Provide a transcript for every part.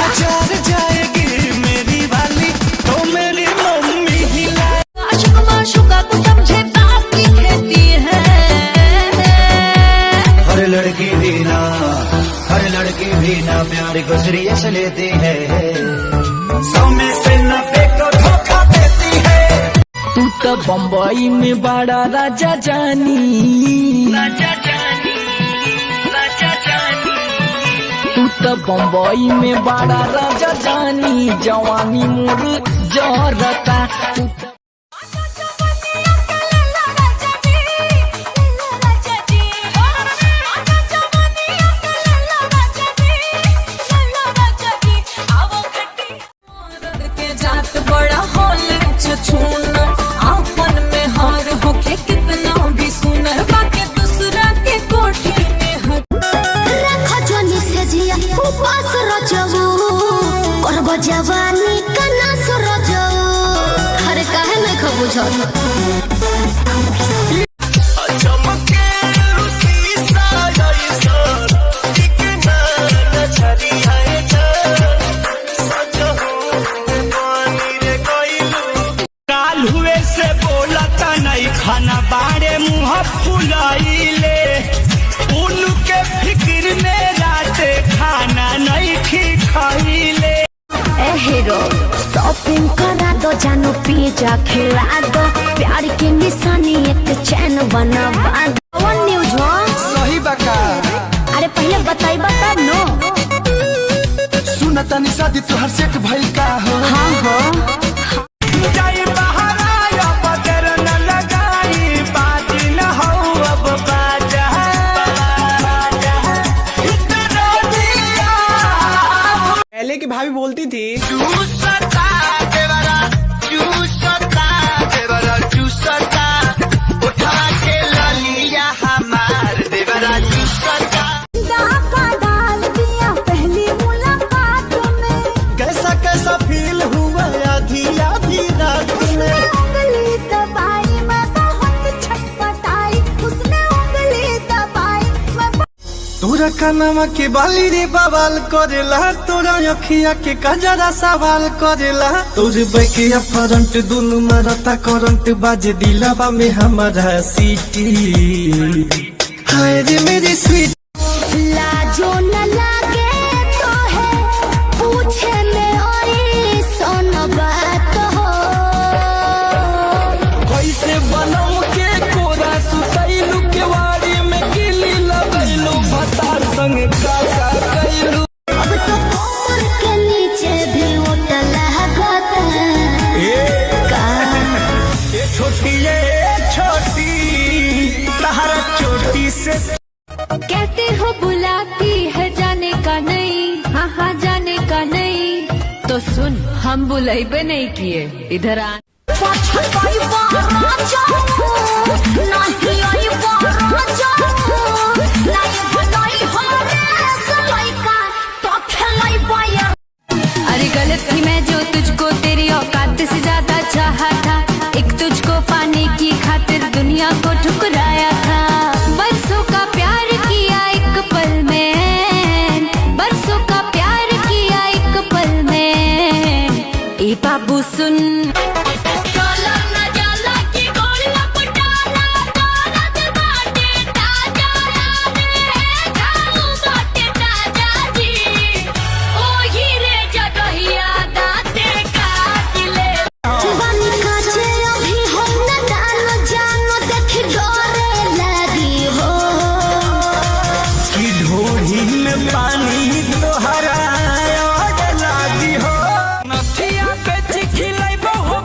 बाजार जाएगी मेरी वाली तो मेरी मम्मी ही लाए। माशुका को समझे बाप की खेती है। हर लड़की भी ना प्यार को सीरियस लेती है। 100 में से 90 को धोखा देती है। तू तो बम्बई में बड़ा राजा जानी, तू तो बम्बई में बड़ा राजा जानी, जवानी मोर जरता। बड़ा हॉल छूना आपन में हार होके कितना भी सुनर बाके दूसरा के कोठी में हट खजनी से जिया उपास रजबू करब जवानी कना सरजऊ। हर काहे नहीं खबुझल खाना बाड़े मुँह फुलाइले उनके फिक्र में राते खाना नहीं खाइले। ए हीरो शॉपिंग करा दो, जानो पिज्जा खिला दो, प्यार की निशानी एक चैन बनवा दो। वन न्यूज हो सही बका। अरे पहले बताई बता नो। सुनता नि शादी तुहर सेट भइल का हो? हाँ हो जाई बाहर आया बदर न लगाई बाजी न हो अब बाजा पहले की भाभी बोलती थी चूसता देवरा चूसता उठा के ललिया हमार देवरा चूसता। डाल दिया पहली मुलाकात में, कैसा कैसा फील हुआ आधी आधी रात में। उंगली दबाई मैं बहुत छटपटाई, उसने उंगली दबाई मैं। तोरा कनमा के बाली रे बवाल करेला, तोरा अखिया के कजरा सवाल करेला। तोर बैकिया फ्रंट दुनु मरता करंट बाजे दिलवा में हमारा सीटी। हाय रे मेरी स्वीट लाजो न लागे तो है पूछे में और सोन बात हो। कैसे बनाऊ के कोरा सुतैलू के वाड़ी में गिली लगैलू भतार संग काका कैलू। अब तो कमर के नीचे भी उठल हगता का। ये छोटी तहरा चोटी से कहते हो बुलाती है जाने का नहीं, हाँ हाँ जाने का नहीं। तो सुन हम बुलाई पे नहीं किए, इधर आ। अरे गलत थी मैं जो तुझको तेरी औकात से ज्यादा चाहा था, एक तुझको पाने की खातिर दुनिया को ठुकराया था। बरसों का प्यार किया एक पल में, बरसों का प्यार किया एक पल में। ए बाबू सुन पानी तो हरा लागी हो नथिया पे चिखिलै बहु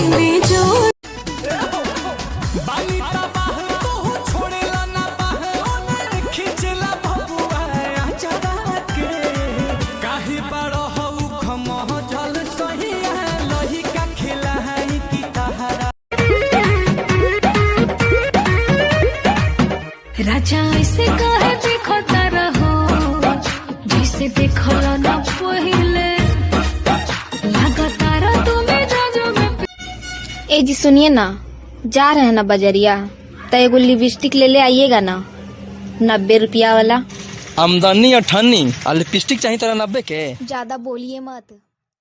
गईनी जो बानी तबाह तो छोड़ेला ना बाह ओने खिंचला बबुआ आचरा के काहे बड़ हऊ खमह जल सहिया लही का खिला है की तहरा राजा ऐसे कहे देखो तारा हो जैसे देखो ना पहले लगा तारा तुम्हें जो में। ए जी सुनिए ना, जा रहे हैं ना बजरिया, तो एगो लिपस्टिक ले ले आइएगा ना, 90 रुपया वाला। आमदनी 98 और लिपस्टिक चाहिए तेरा 90 के। ज्यादा बोलिए मत।